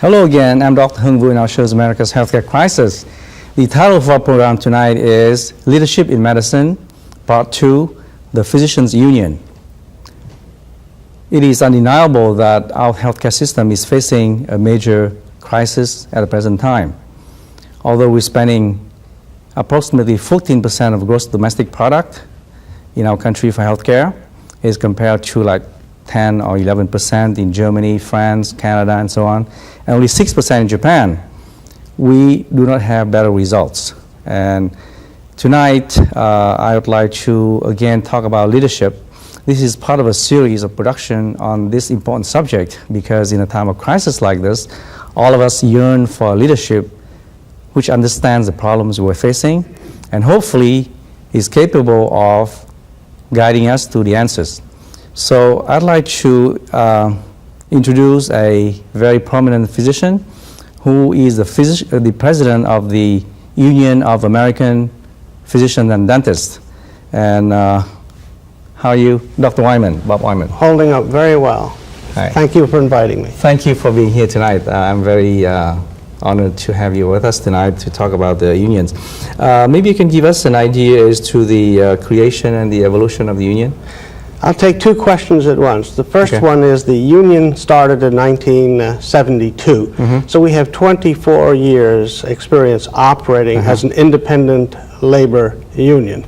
Hello again, I'm Dr. Hung Vu and our show is America's Healthcare Crisis. The title of our program tonight is Leadership in Medicine, Part 2, The Physicians' Union. It is undeniable that our healthcare system is facing a major crisis at the present time. Although we're spending approximately 14% of gross domestic product in our country for healthcare, is compared to like 10 or 11% in Germany, France, Canada, and so on, and only 6% in Japan. We do not have better results. And tonight, I would like to again talk about leadership. This is part of a series of production on this important subject because in a time of crisis like this, all of us yearn for leadership which understands the problems we're facing and hopefully is capable of guiding us to the answers. So I'd like to introduce a very prominent physician who is the president of the Union of American Physicians and Dentists. And how are you, Dr. Weinmann, Bob Weinmann? Holding up very well. Hi. Thank you for inviting me. Thank you for being here tonight. I'm very honored to have you with us tonight to talk about the unions. Maybe you can give us an idea as to the creation and the evolution of the union? I'll take two questions at once. The first Okay. one is the union started in 1972. So we have 24 years experience operating as an independent labor union.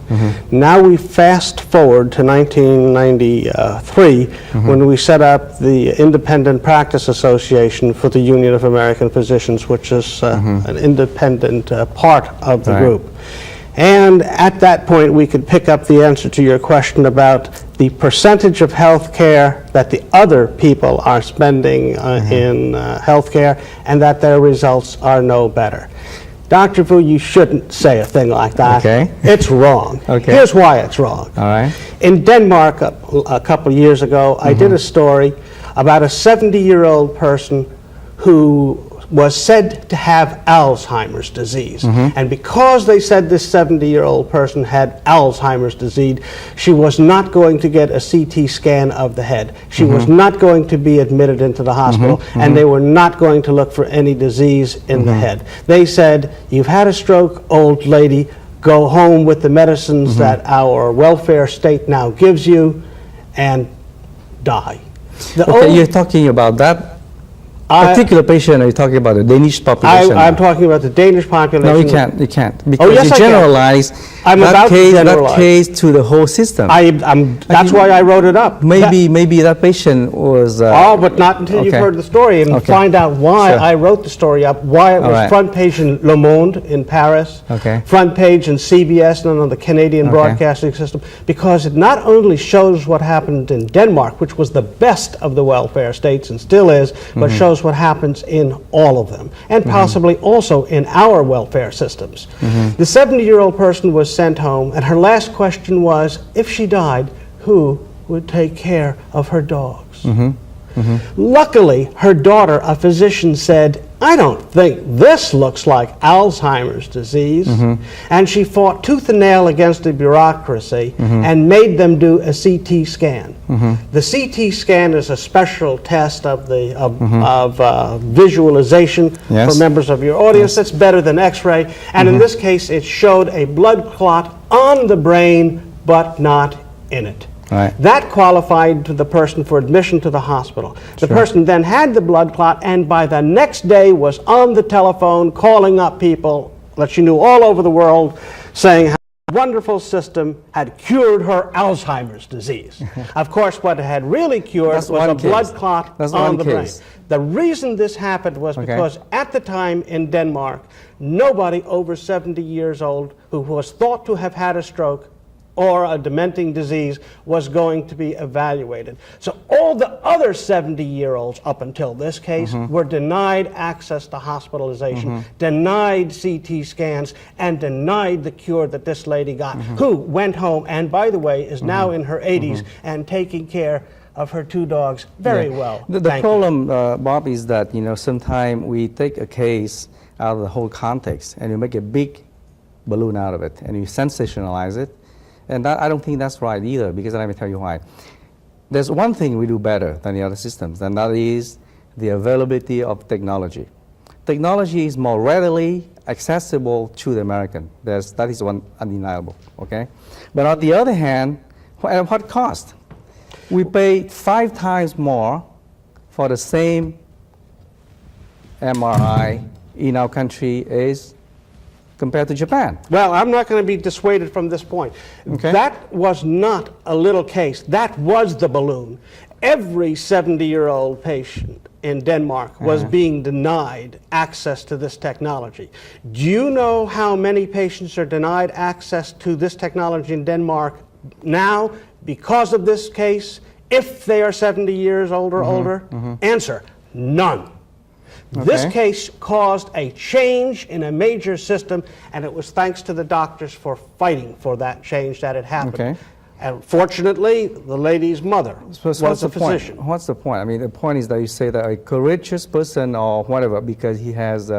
Now we fast forward to 1993 when we set up the Independent Practice Association for the Union of American Physicians, which is an independent part of the group. And at that point, we could pick up the answer to your question about the percentage of health care that the other people are spending in health care, and that their results are no better. Dr. Vu, you shouldn't say a thing like that. Okay. It's wrong. Okay. Here's why it's wrong. All right. In Denmark, a couple of years ago, I did a story about a 70-year-old person who was said to have Alzheimer's disease. And because they said this 70-year-old person had Alzheimer's disease, she was not going to get a CT scan of the head. She was not going to be admitted into the hospital, and they were not going to look for any disease in the head. They said, "You've had a stroke, old lady, go home with the medicines that our welfare state now gives you, and die." Okay, you're talking about that particular patient, are you talking about the Danish population? I'm talking about the Danish population. No, you can't. Because yes, you I can. generalize that case to the whole system. That's why I wrote it up. Maybe that patient was... but not until you've heard the story and find out why I wrote the story up, why it was front page in Le Monde in Paris, front page in CBS and on the Canadian broadcasting system, because it not only shows what happened in Denmark, which was the best of the welfare states and still is, but shows what happens in all of them, and possibly also in our welfare systems. The 70-year-old person was sent home, and her last question was, if she died, who would take care of her dogs? Luckily, her daughter, a physician, said, "I don't think this looks like Alzheimer's disease." And she fought tooth and nail against the bureaucracy and made them do a CT scan. The CT scan is a special test of visualization for members of your audience. That's better than X-ray. And in this case, it showed a blood clot on the brain, but not in it. That qualified the person for admission to the hospital. The person then had the blood clot, and by the next day was on the telephone calling up people that she knew all over the world, saying how a wonderful system had cured her Alzheimer's disease. Of course, what it had really cured was a blood clot on the brain. The reason this happened was because at the time in Denmark, nobody over 70 years old who was thought to have had a stroke or a dementing disease was going to be evaluated. So all the other 70-year-olds up until this case were denied access to hospitalization, denied CT scans, and denied the cure that this lady got, who went home and, by the way, is now in her 80s and taking care of her two dogs very well. The problem, Bob, is that sometimes we take a case out of the whole context and you make a big balloon out of it and you sensationalize it. And I don't think that's right either, because let me tell you why. There's one thing we do better than the other systems, and that is the availability of technology. Technology is more readily accessible to the American. That is one undeniable, okay? But on the other hand, at what cost? We pay 5 times more for the same MRI in our country as compared to Japan. Well, I'm not going to be dissuaded from this point. Okay. That was not a little case. That was the balloon. Every 70-year-old patient in Denmark was being denied access to this technology. Do you know how many patients are denied access to this technology in Denmark now because of this case, if they are 70 years old or older? Answer, none. This case caused a change in a major system, and it was thanks to the doctors for fighting for that change that had happened. Okay. And fortunately, the lady's mother was a physician. What's the point? I mean, the point is that you say that a courageous person or whatever, because he has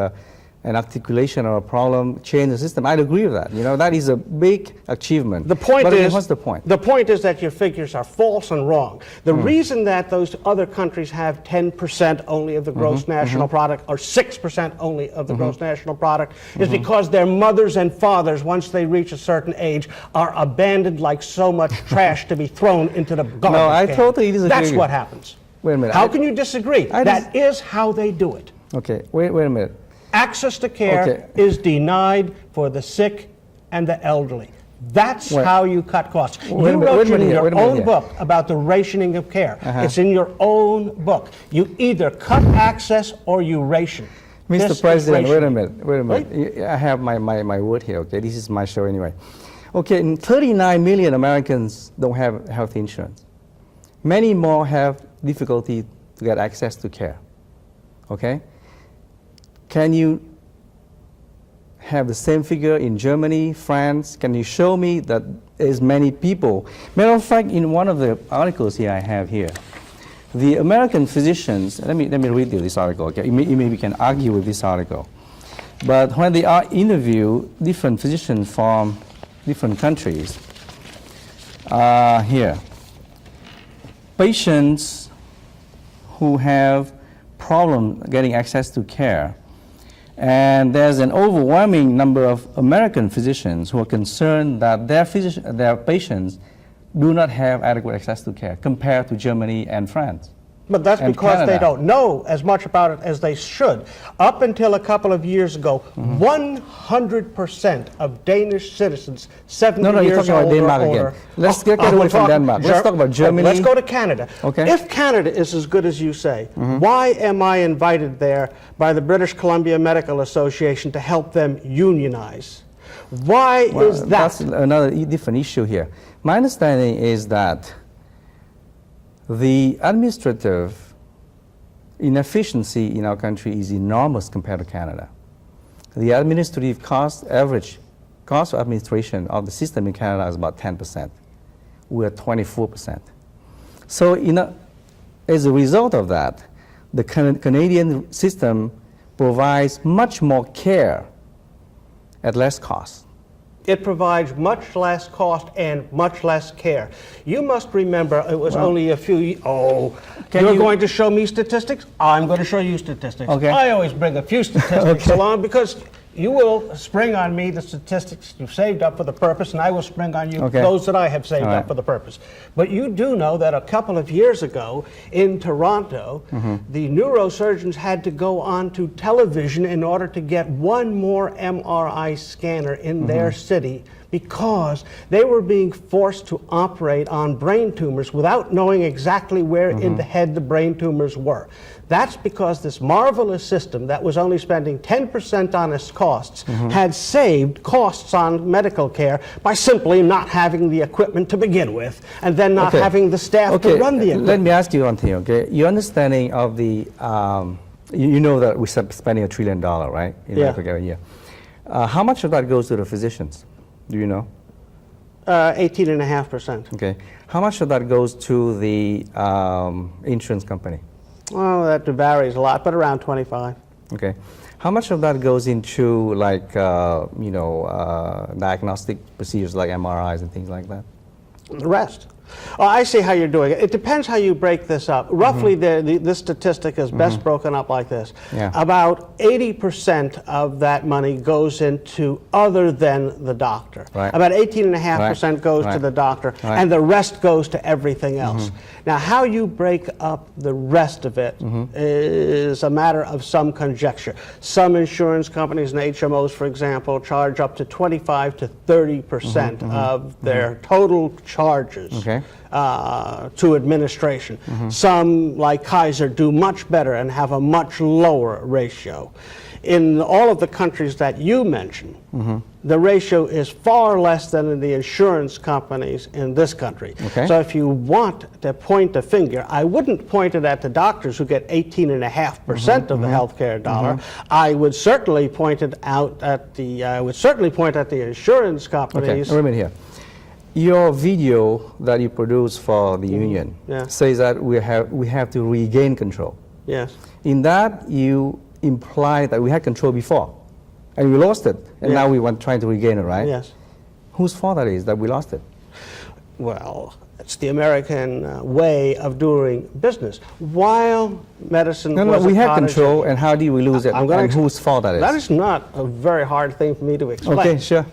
an articulation or a problem, change the system. I'd agree with that. You know, that is a big achievement. The point but again, is, what's the point? The point is that your figures are false and wrong. The reason that those other countries have 10% only of the gross national product or 6% only of the gross national product is because their mothers and fathers, once they reach a certain age, are abandoned like so much trash to be thrown into the garbage No, I can. totally disagree. That's what happens. Wait a minute. How can you disagree? That is how they do it. Okay, wait a minute. Access to care is denied for the sick and the elderly. That's how you cut costs. You wrote in your own book about the rationing of care. It's in your own book. You either cut access or you ration. Mr. President, wait a minute. Right? I have my word here, okay? This is my show anyway. Okay, 39 million Americans don't have health insurance. Many more have difficulty to get access to care, okay? Can you have the same figure in Germany, France? Can you show me that as many people? Matter of fact, in one of the articles here I have here, the American physicians, let me read you this article, okay? You maybe can argue with this article. But when they interview different physicians from different countries, here, patients who have problem getting access to care, and there's an overwhelming number of American physicians who are concerned that their patients do not have adequate access to care compared to Germany and France. But that's and because Canada. they don't know as much about it as they should. Up until a couple of years ago, 100% of Danish citizens 70 you're years talking about old Denmark or older. again. Let's get away from Denmark. Let's talk about Germany. Let's go to Canada. Okay. If Canada is as good as you say, why am I invited there by the British Columbia Medical Association to help them unionize? Why is that? That's another different issue here. My understanding is that the administrative inefficiency in our country is enormous compared to Canada. The administrative average cost of administration of the system in Canada is about 10%. We're 24%. So as a result of that, the Canadian system provides much more care at less cost. It provides much less cost and much less care. You must remember it was only a few you're going to show me statistics? I'm going to show you statistics. Okay. I always bring a few statistics along because you will spring on me the statistics you've saved up for the purpose, and I will spring on you those that I have saved up for the purpose. But you do know that a couple of years ago in Toronto, the neurosurgeons had to go on to television in order to get one more MRI scanner in their city because they were being forced to operate on brain tumors without knowing exactly where in the head the brain tumors were. That's because this marvelous system that was only spending 10% on its costs had saved costs on medical care by simply not having the equipment to begin with and then not having the staff to run the equipment. Let me ask you one thing, okay? Your understanding of the, you know that we're spending $1 trillion, right? In medical care a year. How much of that goes to the physicians? Do you know? 18.5%. Okay. How much of that goes to the insurance company? Well, that varies a lot, but around 25. Okay. How much of that goes into like, diagnostic procedures like MRIs and things like that? The rest. Oh, I see how you're doing it. It depends how you break this up. Roughly, this statistic is best broken up like this. Yeah. About 80% of that money goes into other than the doctor. Right. About 18.5% Right. goes to Right. the doctor, Right. and the rest goes to everything else. Now, how you break up the rest of it is a matter of some conjecture. Some insurance companies and HMOs, for example, charge up to 25 to 30% of their total charges. Okay. To administration. Some, like Kaiser, do much better and have a much lower ratio. In all of the countries that you mentioned, the ratio is far less than in the insurance companies in this country. Okay. So if you want to point a finger, I wouldn't point it at the doctors who get 18.5% of the healthcare dollar. I would certainly point it out at the. I would certainly point at the insurance Okay, companies. wait a minute here. Your video that you produce for the union Yeah. says that we have to regain control. Yes. In that, you imply that we had control before, and we lost it, and Yeah. now we want trying to regain it, right? Yes. Whose fault that is that we lost it? Well, it's the American way of doing business. While medicine No, was we a had cottage- control, and how do we lose it? I'm gonna And whose fault that is? That is not a very hard thing for me to explain. Okay, sure.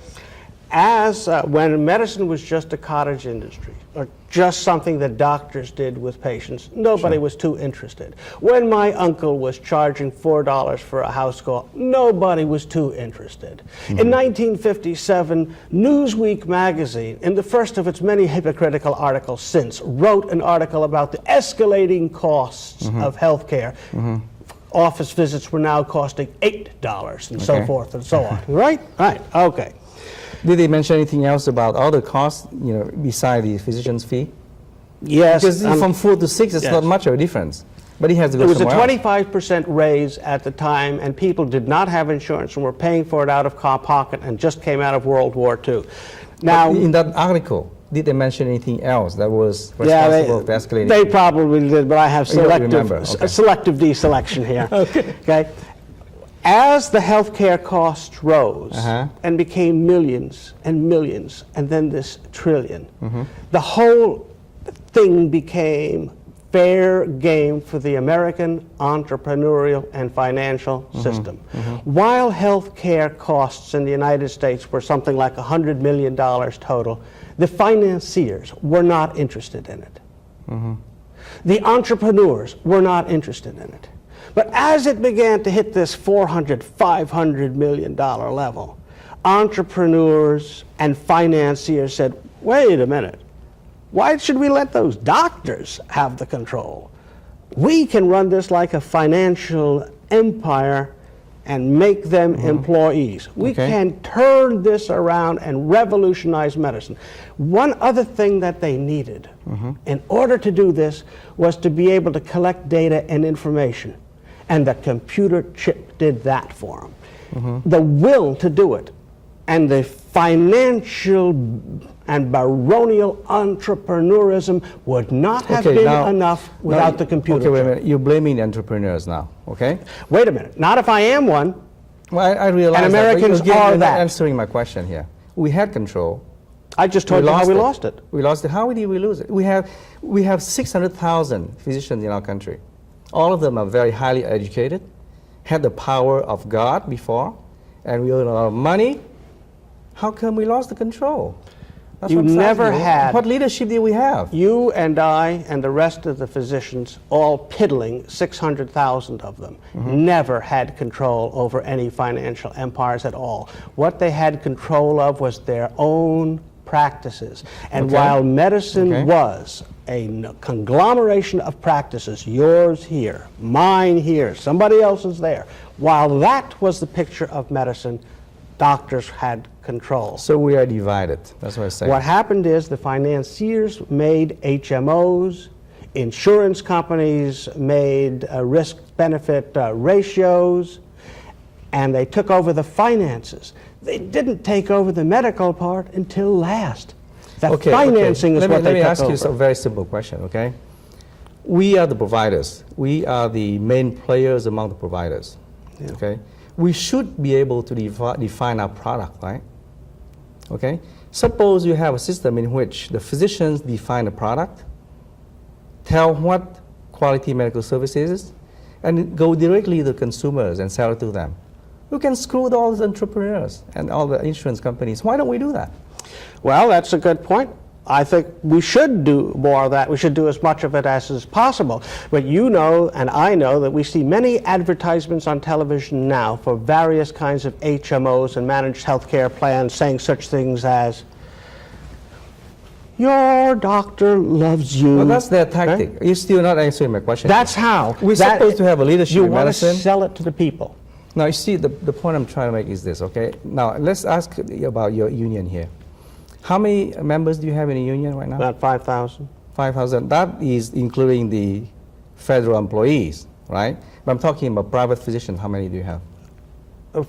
As when medicine was just a cottage industry, or just something that doctors did with patients, nobody was too interested. When my uncle was charging $4 for a house call, nobody was too interested. In 1957, Newsweek magazine, in the first of its many hypocritical articles since, wrote an article about the escalating costs of health care. Office visits were now costing $8 and so Okay. forth and so on. Right? Right. Okay. Did they mention anything else about other costs, beside the physician's fee? Yes. Because from 4 to 6, it's yes. not much of a difference. But he has to go It was a somewhere else. 25% raise at the time, and people did not have insurance and were paying for it out of pocket and just came out of World War II. Now, In that article, did they mention anything else that was yeah, responsible for escalating? they probably did, but I have You don't selective, remember, okay. selective deselection here. Okay. As the healthcare costs rose and became millions and millions, and then this trillion, the whole thing became fair game for the American entrepreneurial and financial system. While healthcare costs in the United States were something like $100 million total, the financiers were not interested in it. The entrepreneurs were not interested in it. But as it began to hit this $400, $500 million level, entrepreneurs and financiers said, wait a minute, why should we let those doctors have the control? We can run this like a financial empire and make them employees. We Okay. can turn this around and revolutionize medicine. One other thing that they needed in order to do this was to be able to collect data and information. And the computer chip did that for them. The will to do it and the financial and baronial entrepreneurism would not have been enough without the computer Okay, wait a chip. minute. You're blaming entrepreneurs now, okay? Wait a minute. Not if I am one. Well, I realize And that, but Americans you're are not that. answering my question here. We had control. I just told you how we lost it. We lost it. How did we lose it? We have 600,000 physicians in our country. All of them are very highly educated, had the power of God before, and we earn a lot of money. How come we lost the control? That's You what I'm never asking you. had- What leadership did we have? You and I and the rest of the physicians, all piddling 600,000 of them, never had control over any financial empires at all. What they had control of was their own practices. And Okay. while medicine Okay. was a conglomeration of practices, yours here, mine here, somebody else's there, while that was the picture of medicine, doctors had control. So we are divided. That's what I say. What happened is the financiers made HMOs, insurance companies made risk-benefit ratios, and they took over the finances. They didn't take over the medical part until last. The financing is what Let they me took ask you over. a very simple question, okay? We are the providers. We are the main players among the providers, okay? We should be able to define our product, right? Okay? Suppose you have a system in which the physicians define a product, tell what quality medical service is, and go directly to consumers and sell it to them. You can screw with all these entrepreneurs and all the insurance companies. Why don't we do that? Well, that's a good point. I think we should do more of that. We should do as much of it as is possible. But you know, and I know, that we see many advertisements on television now for various kinds of HMOs and managed healthcare plans saying such things as, your doctor loves you. Well, that's their tactic. Right? You're still not answering my question. That's how. We're supposed to have a leadership in medicine. You want to sell it to the people. Now, you see, the point I'm trying to make is this, okay? Now, let's ask about your union here. How many members do you have in a union right now? About 5,000. 5,000. That is including the federal employees, right? But I'm talking about private physicians. How many do you have?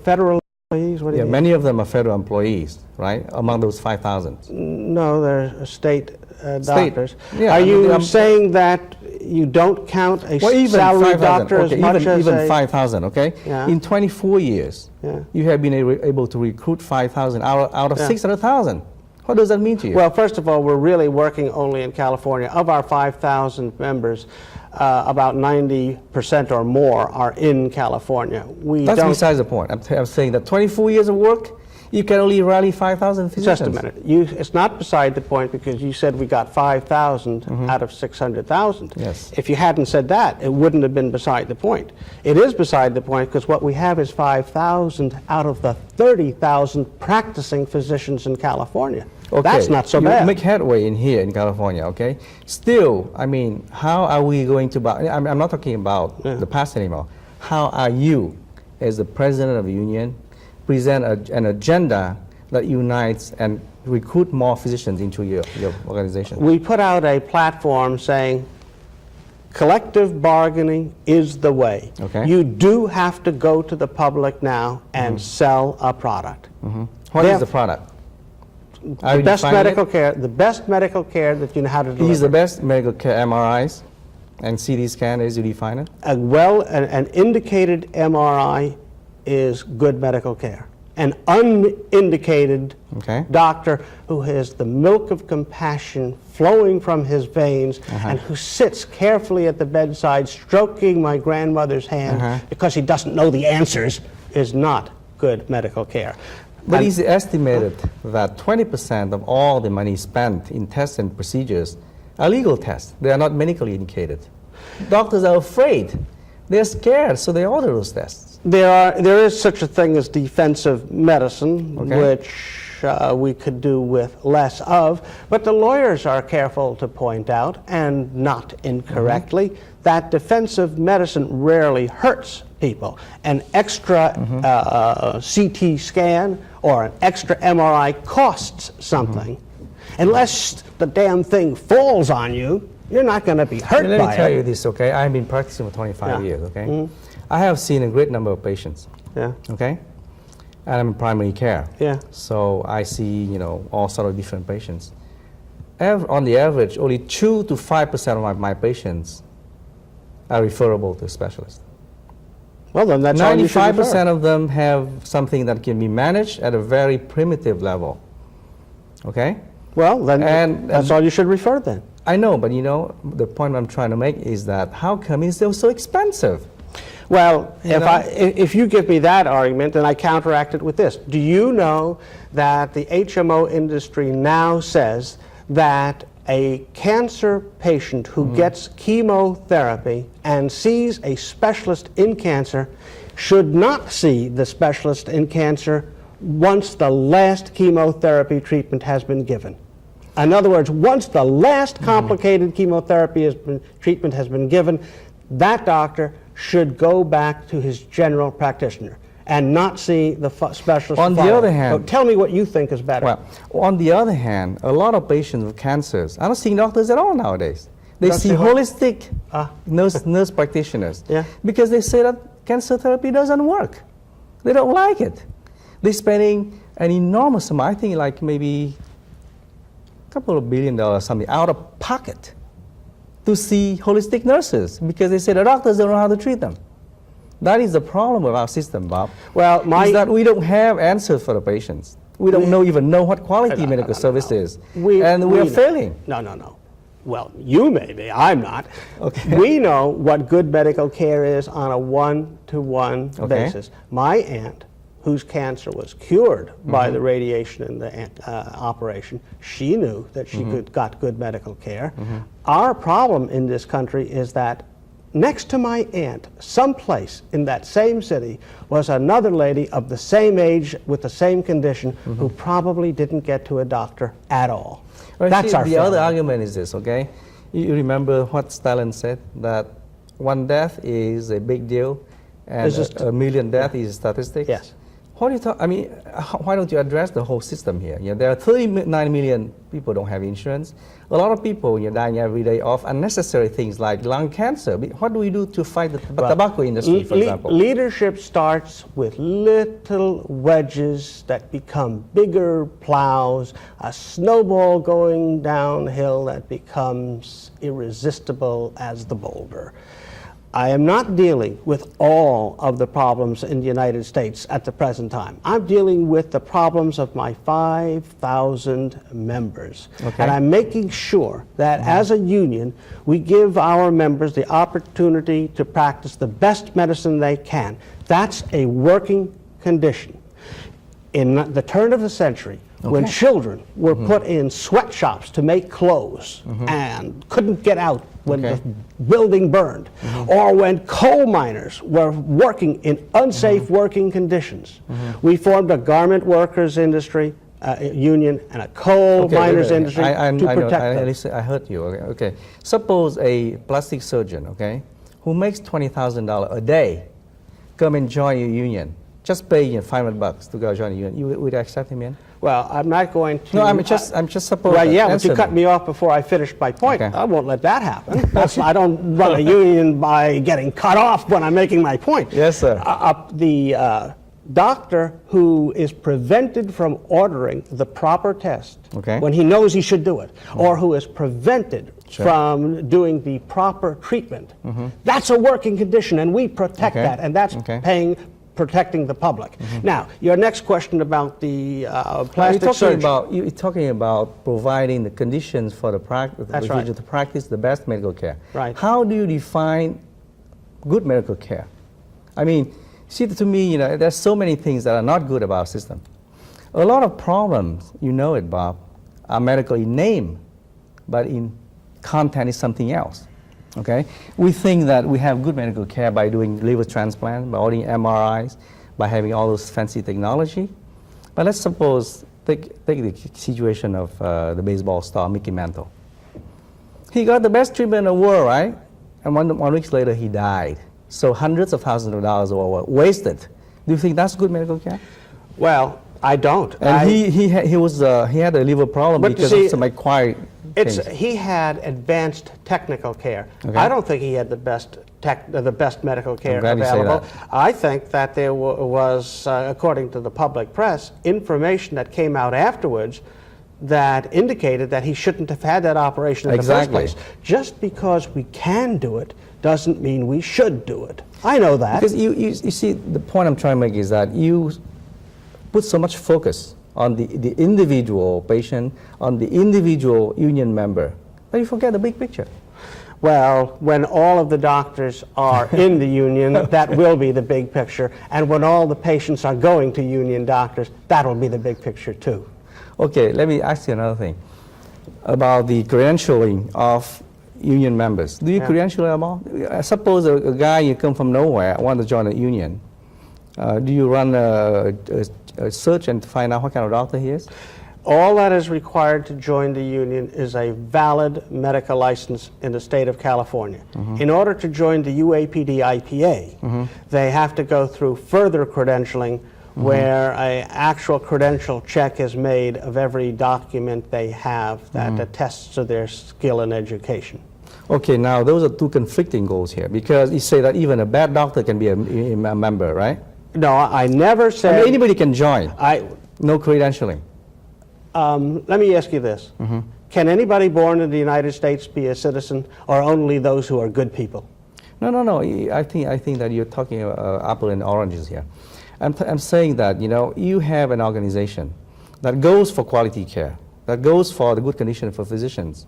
Federal employees? What do you mean? Many of them are federal employees, right? Among those 5,000. No, they're state doctors. Yeah, Are you saying that you don't count a salary doctor as much as even 5,000, okay? Yeah. In 24 years, you have been able to recruit 5,000 out of 600,000. What does that mean to you? Well, first of all, we're really working only in California. Of our 5,000 members, about 90% or more are in California. That's besides the point. I'm saying that 24 years of work, you can only rally 5,000 physicians. Just a minute. It's not beside the point, because you said we got 5,000 out of 600,000. Yes. If you hadn't said that, it wouldn't have been beside the point. It is beside the point because what we have is 5,000 out of the 30,000 practicing physicians in California. Okay. That's not so bad. You make headway in here in California, okay? Still, I mean, how are we going to, I'm not talking about the past anymore. How are you, as the president of a union, present an agenda that unites and recruit more physicians into your organization? We put out a platform saying collective bargaining is the way. Okay. You do have to go to the public now and sell a product. What is the product? The best medical care, the best medical care that you know how to deliver. Is the best medical care MRIs and CT scan as you define it? An indicated MRI is good medical care. An unindicated doctor who has the milk of compassion flowing from his veins and who sits carefully at the bedside stroking my grandmother's hand because he doesn't know the answers is not good medical care. But it's estimated that 20% of all the money spent in tests and procedures are legal tests. They are not medically indicated. Doctors are afraid. They're scared, so they order those tests. There is such a thing as defensive medicine, which we could do with less of, but the lawyers are careful to point out, and not incorrectly, that defensive medicine rarely hurts people. An extra CT scan or an extra MRI costs something. Unless the damn thing falls on you, you're not going to be hurt by it. Let me tell you this, okay? I've been practicing for 25 years, okay? I have seen a great number of patients, okay? And I'm in primary care. So I see, you know, all sort of different patients. On the average, only 2 to 5% of my patients are referable to a specialist. Well, then that's 95% of them have something that can be managed at a very primitive level. Okay? Well, then that's all you should refer then. I know, but you know, the point I'm trying to make is that how come it's still so expensive? Well, if you give me that argument, then I counteract it with this. Do you know that the HMO industry now says that a cancer patient who gets chemotherapy and sees a specialist in cancer should not see the specialist in cancer once the last chemotherapy treatment has been given? In other words, once the last complicated chemotherapy treatment has been given, that doctor should go back to his general practitioner and not see the specialist. On the other hand, so tell me what you think is better. Well, on the other hand, a lot of patients with cancers are not seeing doctors at all nowadays. They see holistic nurse practitioners because they say that cancer therapy doesn't work. They don't like it. They're spending an enormous amount, I think like maybe a couple of $1 billion something out of pocket to see holistic nurses because they say the doctors don't know how to treat them. That is the problem with our system, Bob. Well, is that we don't have answers for the patients. We don't even know what quality medical service is. We are failing. No. Well, you may be, I'm not. Okay. We know what good medical care is on a one-to-one basis. My aunt, whose cancer was cured by the radiation in the operation, she knew that she got good medical care. Our problem in this country is that next to my aunt, someplace in that same city, was another lady of the same age with the same condition who probably didn't get to a doctor at all. Well, that's our the other argument is this, okay? You remember what Stalin said, that one death is a big deal and a million deaths is a statistic? Yes. What do you talk? I mean, why don't you address the whole system here? There are 39 million people don't have insurance. A lot of people dying every day of unnecessary things like lung cancer. What do we do to fight the tobacco industry, for example? Leadership starts with little wedges that become bigger plows, a snowball going downhill that becomes irresistible as the boulder. I am not dealing with all of the problems in the United States at the present time. I'm dealing with the problems of my 5,000 members. Okay. And I'm making sure that as a union, we give our members the opportunity to practice the best medicine they can. That's a working condition. In the turn of the century, when children were put in sweatshops to make clothes and couldn't get out when the building burned, or when coal miners were working in unsafe working conditions, we formed a garment workers industry union and a coal miners industry to protect them. I heard you. Okay. Suppose a plastic surgeon, who makes $20,000 a day, come and join your union. Just pay $500 to go join the union. You would accept him in? Well, I'm not going to. No, I'm just supposing. Right, yeah, but you cut me off before I finished my point. I won't let that happen. I don't run a union by getting cut off when I'm making my point. Yes, sir. The doctor who is prevented from ordering the proper test when he knows he should do it, or who is prevented from doing the proper treatment, that's a working condition, and we protect that, and that's protecting the public. Now, your next question about the plastic surgery. You're talking about providing the conditions for the to practice the best medical care. Right. How do you define good medical care? I mean, see, to me, there's so many things that are not good about our system. A lot of problems, you know it, Bob, are medical in name, but in content is something else. We think that we have good medical care by doing liver transplant, by ordering MRIs, by having all those fancy technology. But let's suppose, take the situation of the baseball star, Mickey Mantle. He got the best treatment in the world, right? And one week later, he died. So hundreds of thousands of dollars were wasted. Do you think that's good medical care? Well, I don't. And he had a liver problem because of some acquired things. He had advanced technical care. I don't think he had the best medical care available. I think that there was, according to the public press, information that came out afterwards that indicated that he shouldn't have had that operation in the first place. Just because we can do it doesn't mean we should do it. I know that. Because you see, the point I'm trying to make is that you put so much focus on the individual patient, on the individual union member, but you forget the big picture. Well, when all of the doctors are in the union, that will be the big picture. And when all the patients are going to union doctors, that will be the big picture too. Okay, let me ask you another thing about the credentialing of union members. Do you credential them all? Suppose a guy, you come from nowhere, want to join a union. Do you run a search and find out what kind of doctor he is? All that is required to join the union is a valid medical license in the state of California. In order to join the UAPD-IPA, they have to go through further credentialing where an actual credential check is made of every document they have that attests to their skill and education. Okay, now those are two conflicting goals here, because you say that even a bad doctor can be a member, right? No, I never said... I mean, anybody can join. No credentialing. Let me ask you this. Can anybody born in the United States be a citizen, or only those who are good people? No. I think that you're talking apple and oranges here. I'm saying that, you have an organization that goes for quality care, that goes for the good condition for physicians,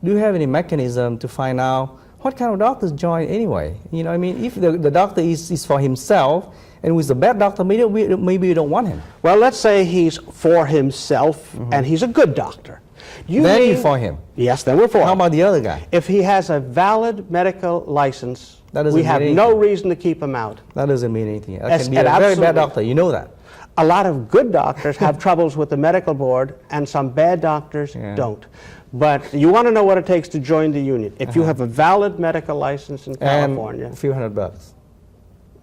do you have any mechanism to find out what kind of doctors join anyway? You know, I mean, if the doctor is for himself and with a bad doctor, maybe you don't want him. Well, let's say he's for himself and he's a good doctor. Then you're for him. Yes, then we're for him. How about the other guy? If he has a valid medical license, we have no reason to keep him out. That doesn't mean anything. That can be a very bad doctor. You know that. A lot of good doctors have troubles with the medical board, and some bad doctors don't. But you want to know what it takes to join the union. If you have a valid medical license in California, and a few $100.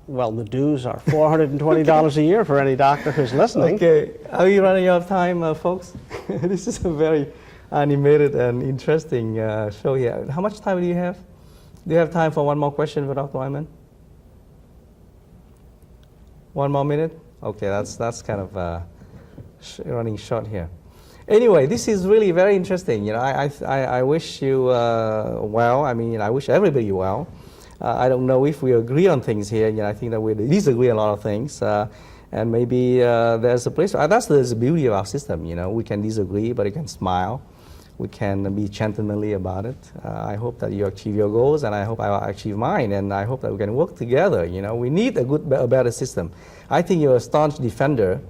Well, the dues are $420 a year for any doctor who's listening. Okay, are we running out of time, folks? This is a very animated and interesting show here. How much time do you have? Do you have time for one more question for Dr. Weinmann? 1 more minute? Okay, that's kind of running short here. Anyway, this is really very interesting. You know, I wish you well. I mean, I wish everybody well. I don't know if we agree on things here. You know, I think that we disagree on a lot of things, and maybe there's a place. That's the beauty of our system. You know, we can disagree, but we can smile. We can be gentlemanly about it. I hope that you achieve your goals, and I hope I will achieve mine, and I hope that we can work together. You know, we need a better system. I think you're a staunch defender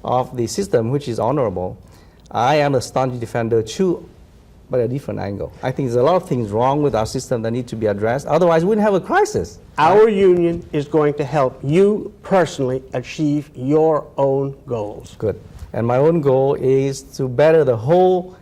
of the system, which is honorable. I am a staunch defender too, but a different angle. I think there's a lot of things wrong with our system that need to be addressed. Otherwise, we wouldn't have a crisis. Our union is going to help you personally achieve your own goals. Good. And my own goal is to better the whole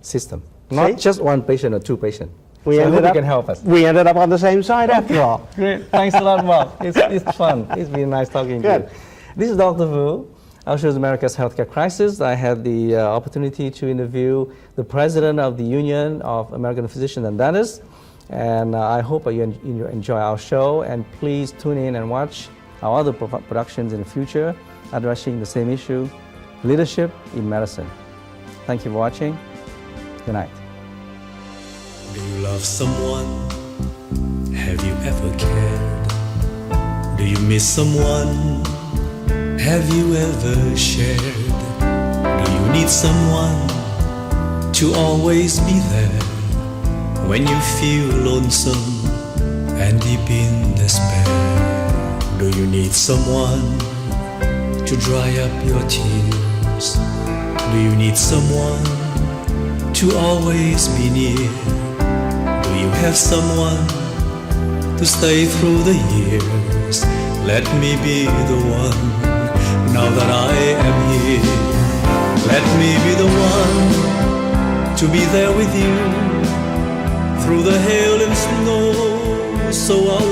system, not just one patient or two patients. We can help us. We ended up on the same side after all. Great. Thanks a lot, Bob. It's fun. It's been nice talking to you. This is Dr. Vu. Our show is America's Healthcare Crisis. I had the opportunity to interview the president of the Union of American Physicians and Dentists, and I hope you enjoy our show, and please tune in and watch our other productions in the future addressing the same issue, leadership in medicine. Thank you for watching. Good night. Do you love someone? Have you ever cared? Do you miss someone? Have you ever shared? Do you need someone to always be there when you feel lonesome and deep in despair? Do you need someone to dry up your tears? Do you need someone to always be near? Do you have someone to stay through the years? Let me be the one. Now that I am here, let me be the one to be there with you through the hail and snow, so our